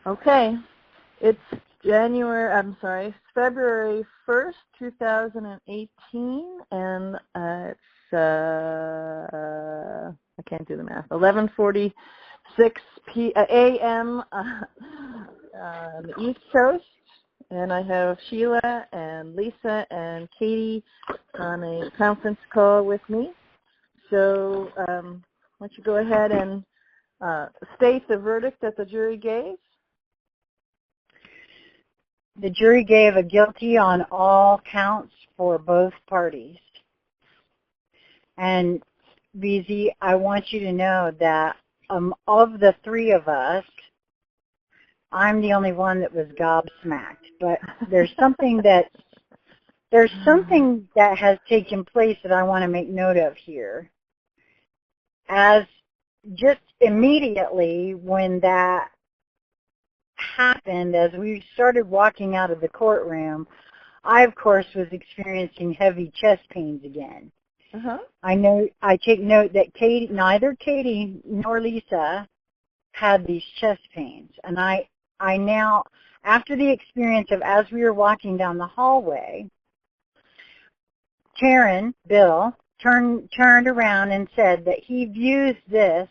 Okay, it's February 1st, 2018, and it's, I can't do the math, 11:46 a.m. On the East Coast, and I have Sheila and Lisa and Katie on a conference call with me. So why don't you go ahead and state the verdict that the jury gave? The jury gave a guilty on all counts for both parties. And, BZ, I want you to know that of the three of us, I'm the only one that was gobsmacked. But there's something that has taken place that I want to make note of here. As just immediately when that happened, as we started walking out of the courtroom, I, of course, was experiencing heavy chest pains again. Uh-huh. I take note that neither Katie nor Lisa had these chest pains. And I now, after the experience of as we were walking down the hallway, Bill, turned around and said that he views this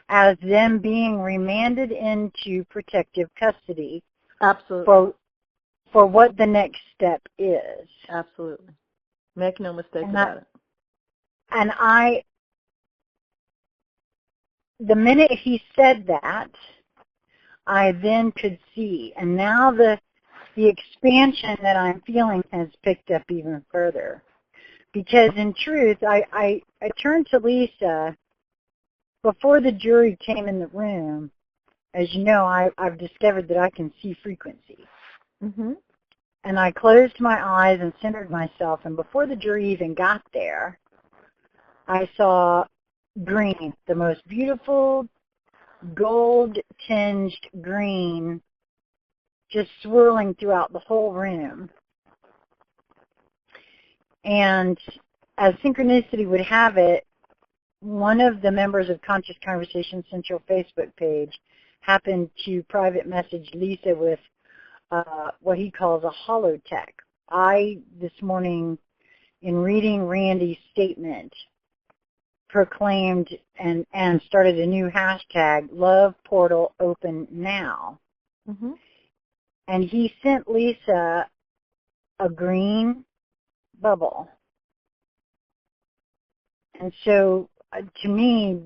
as them being remanded into protective custody. Absolutely. For what the next step is. Absolutely. Make no mistake about it. And the minute he said that, I then could see. And now the expansion that I'm feeling has picked up even further. Because in truth, I turned to Lisa before the jury came in the room. As you know, I've discovered that I can see frequency. Mm-hmm. And I closed my eyes and centered myself, and before the jury even got there, I saw green, the most beautiful gold-tinged green, just swirling throughout the whole room. And as synchronicity would have it, one of the members of Conscious Conversation Central Facebook page happened to private message Lisa with what he calls a holotech. I, this morning, in reading Randy's statement, proclaimed and started a new hashtag, Love Portal Open Now. Mm-hmm. And he sent Lisa a green bubble. And so, to me,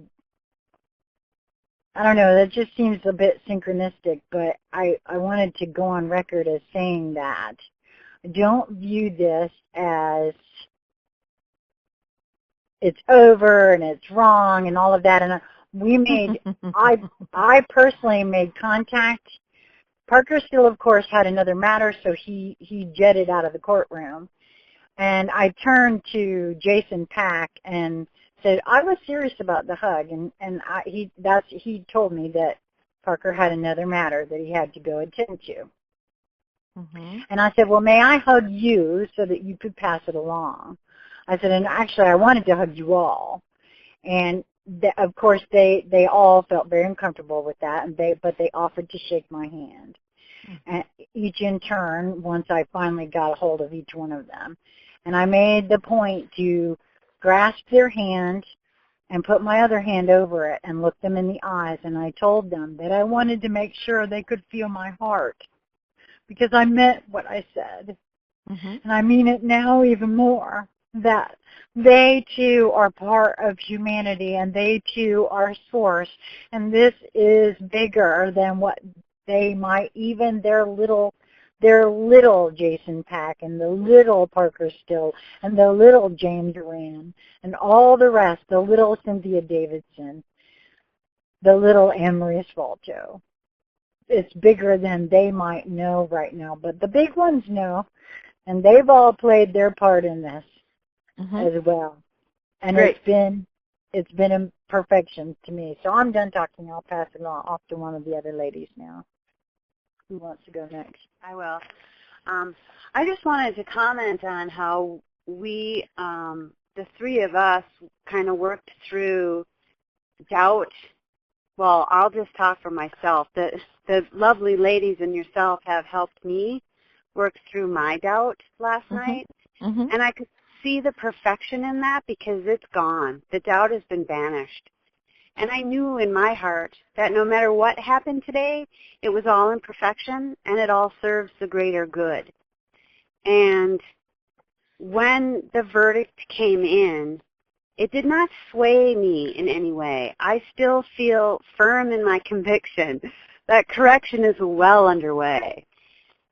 I don't know, that just seems a bit synchronistic, but I wanted to go on record as saying that. Don't view this as it's over and it's wrong and all of that. And I personally made contact. Parker still, of course, had another matter, so he jetted out of the courtroom. And I turned to Jason Pack and said, I was serious about the hug, and he told me that Parker had another matter that he had to go attend to. Mm-hmm. And I said, well, may I hug you so that you could pass it along? I said, and actually, I wanted to hug you all. And of course, they all felt very uncomfortable with that, but they offered to shake my hand. Mm-hmm. And each in turn, once I finally got a hold of each one of them. And I made the point to grasp their hand and put my other hand over it and look them in the eyes. And I told them that I wanted to make sure they could feel my heart, because I meant what I said. Mm-hmm. And I mean it now even more, that they too are part of humanity and they too are source. And this is bigger than what they might, even their little Jason Pack and the little Parker Still and the little James Duran and all the rest, the little Cynthia Davidson, the little Anne-Marie Svalto. It's bigger than they might know right now, but the big ones know, and they've all played their part in this as well. And Great. it's been a perfection to me. So I'm done talking. I'll pass it off to one of the other ladies now. Who wants to go next? I will. I just wanted to comment on how we, the three of us, kind of worked through doubt well, I'll just talk for myself. The lovely ladies and yourself have helped me work through my doubt last night, and I could see the perfection in that because it's gone. The doubt has been banished. And I knew in my heart that no matter what happened today, it was all in perfection and it all serves the greater good. And when the verdict came in, it did not sway me in any way. I still feel firm in my conviction that correction is well underway.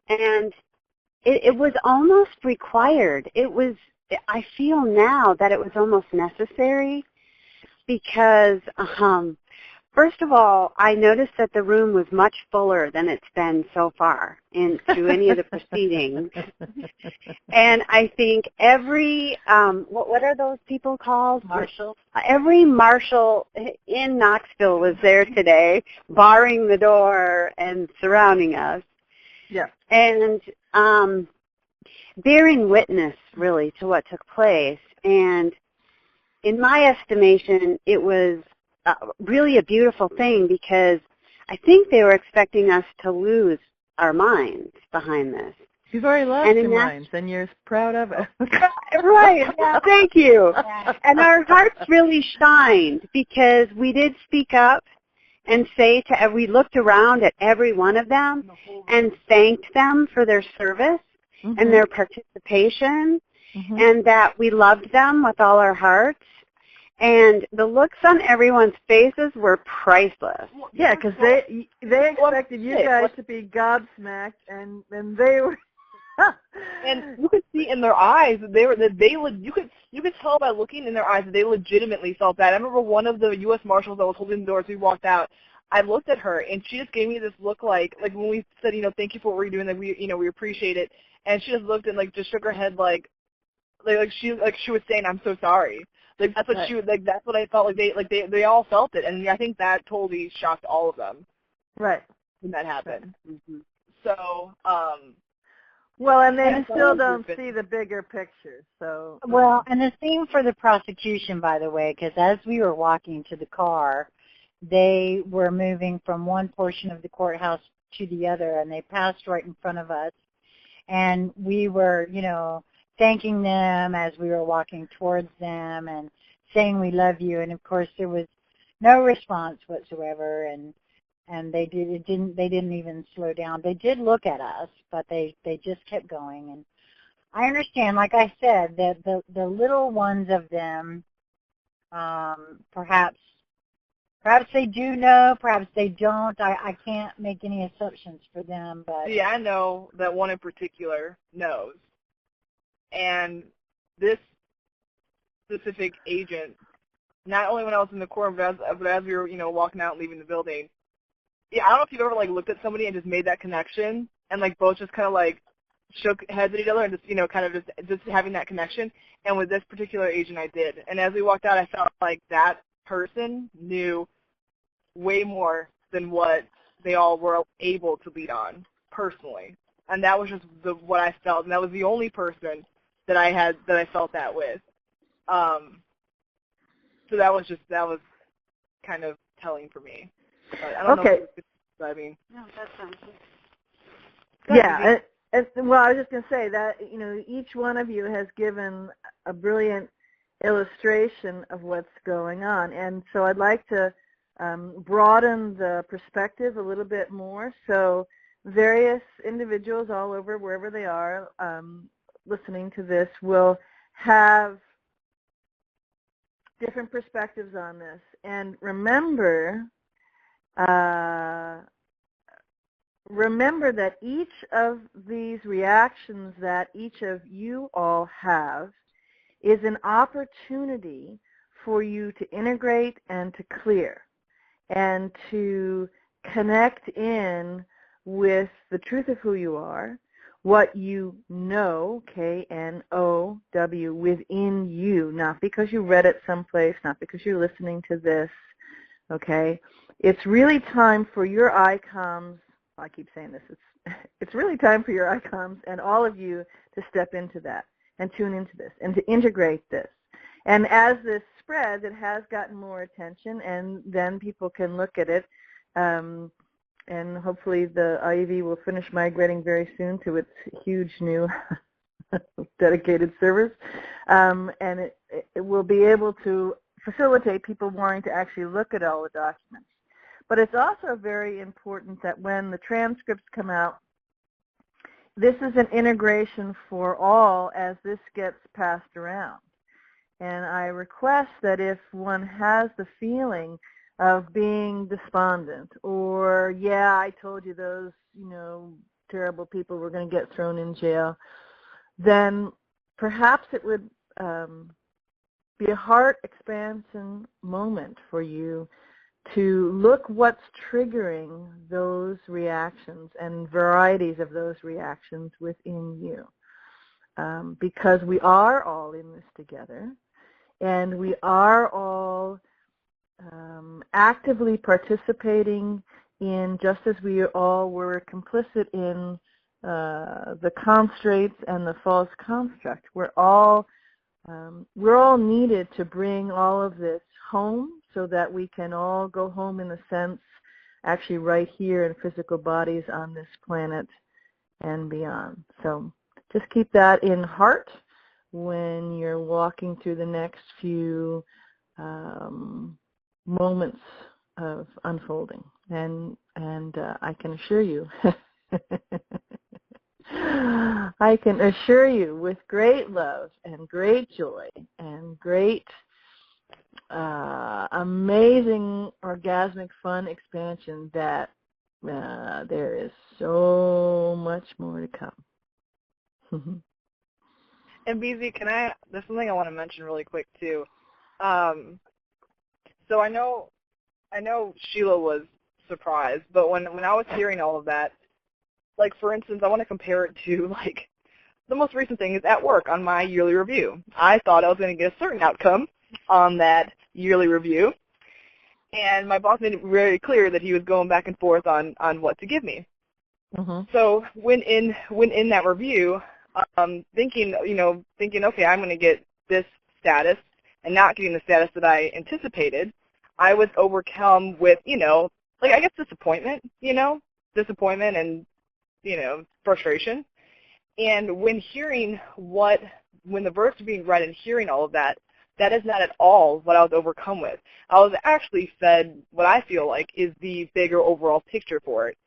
And it was almost required. I feel now that it was almost necessary because, first of all, I noticed that the room was much fuller than it's been so far through any of the proceedings. And I think every, what are those people called? Marshal. Every marshal in Knoxville was there today, barring the door and surrounding us. Yeah. And bearing witness, really, to what took place. And in my estimation, it was really a beautiful thing because I think they were expecting us to lose our minds behind this. You've already lost your minds, and you're proud of it. Right. Yeah, thank you. And our hearts really shined because we did speak up and say we looked around at every one of them and thanked them for their service and their participation, and that we loved them with all our hearts. And the looks on everyone's faces were priceless. Yeah, because they expected you guys to be gobsmacked, and they were. And you could see in their eyes that you could tell by looking in their eyes that they legitimately felt that. I remember one of the U.S. Marshals that was holding the door as we walked out. I looked at her and she just gave me this look like when we said, thank you for what you're doing, that we appreciate it, and she just looked and just shook her head like she was saying, I'm so sorry. That's what she was that's what I felt they all felt it, and I think that totally shocked all of them. Right. When that happened. So, well, and they still don't see the bigger picture. So. Well, and the same for the prosecution, by the way, because as we were walking to the car, they were moving from one portion of the courthouse to the other, and they passed right in front of us, and we were, thanking them as we were walking towards them and saying we love you, and of course there was no response whatsoever, and they didn't even slow down. They did look at us, but they just kept going. And I understand, like I said, that the little ones of them, perhaps they do know, perhaps they don't. I can't make any assumptions for them, but see, I know that one in particular knows. And this specific agent, not only when I was in the courtroom, but as we were, walking out and leaving the building, I don't know if you've ever, looked at somebody and just made that connection and, both just kind of, shook heads at each other and just, kind of just having that connection. And with this particular agent, I did. And as we walked out, I felt like that person knew way more than what they all were able to lead on personally. And that was just what I felt. And that was the only person that I felt that with. So that was kind of telling for me. But I don't know if it's, I mean. No, that sounds good. Yeah. Well, I was just going to say that, each one of you has given a brilliant illustration of what's going on. And so I'd like to broaden the perspective a little bit more. So various individuals all over, wherever they are, listening to this, will have different perspectives on this. And remember that each of these reactions that each of you all have is an opportunity for you to integrate and to clear and to connect in with the truth of who you are, what you know, K-N-O-W, within you, not because you read it someplace, not because you're listening to this, okay? It's really time for your icons. I keep saying this. It's really time for your icons and all of you to step into that and tune into this and to integrate this. And as this spreads, it has gotten more attention, and then people can look at it. And hopefully the IEV will finish migrating very soon to its huge new dedicated servers. And it will be able to facilitate people wanting to actually look at all the documents. But it's also very important that when the transcripts come out, this is an integration for all as this gets passed around. And I request that if one has the feeling of being despondent, or, yeah, I told you those, terrible people were going to get thrown in jail, then perhaps it would be a heart expansion moment for you to look what's triggering those reactions and varieties of those reactions within you. Because we are all in this together, and we are all actively participating in, just as we all were complicit in the constraints and the false construct. We're all needed to bring all of this home so that we can all go home in a sense, actually right here in physical bodies on this planet and beyond. So just keep that in heart when you're walking through the next few moments of unfolding. And I can assure you, I can assure you with great love and great joy and great amazing orgasmic fun expansion that there is so much more to come. And BZ, there's something I want to mention really quick too. So I know Sheila was surprised, but when I was hearing all of that, like for instance, I want to compare it to like the most recent thing is at work on my yearly review. I thought I was going to get a certain outcome on that yearly review, and my boss made it very clear that he was going back and forth on what to give me. Mm-hmm. So when in that review, thinking, okay, I'm going to get this status and not getting the status that I anticipated, I was overcome with, I guess disappointment and, frustration. And when when the verse was being read and hearing all of that, that is not at all what I was overcome with. I was actually fed what I feel like is the bigger overall picture for it,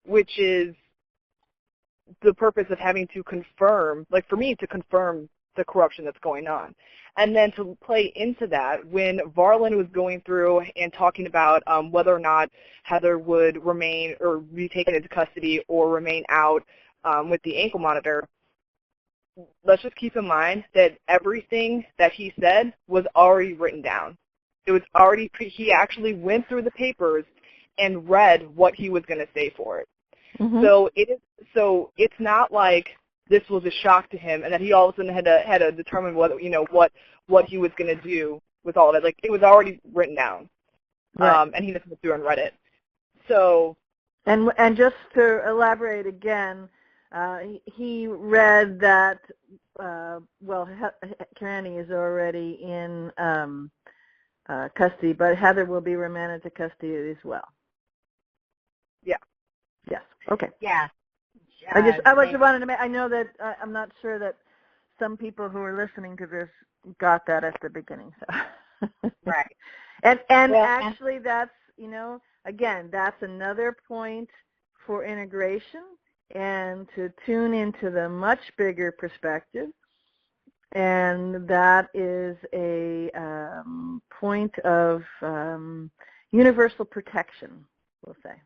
which is the purpose of having to confirm, like for me to confirm the corruption that's going on. And then to play into that, when Varlin was going through and talking about whether or not Heather would remain or be taken into custody or remain out with the ankle monitor, let's just keep in mind that everything that he said was already written down. It was already, he actually went through the papers and read what he was going to say for it. Mm-hmm. So it's not like this was a shock to him and that he all of a sudden had to determine what he was going to do with all of it. Like it was already written down, right. And he just went through and read it. So and just to elaborate again, he read that Kearney is already in custody, but Heather will be remanded to custody as well. Yeah. Yes. Okay. Yeah. I just wanted to make, I know that I'm not sure that some people who are listening to this got that at the beginning. So. Right. And actually that's, again, that's another point for integration and to tune into the much bigger perspective. And that is a point of universal protection, we'll say.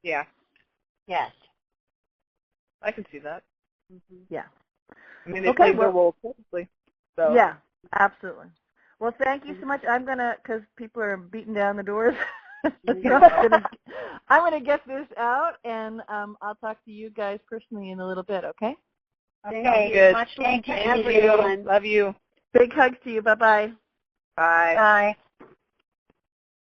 Yeah. Yes. I can see that. Mm-hmm. Yeah. I mean, they play their role perfectly. So. Yeah, absolutely. Well, thank you so much. I'm going to, because people are beating down the doors, I'm going to get this out, and I'll talk to you guys personally in a little bit, okay? Okay. Good. Much thank you. Love you. Big hugs to you. Bye-bye. Bye. Bye.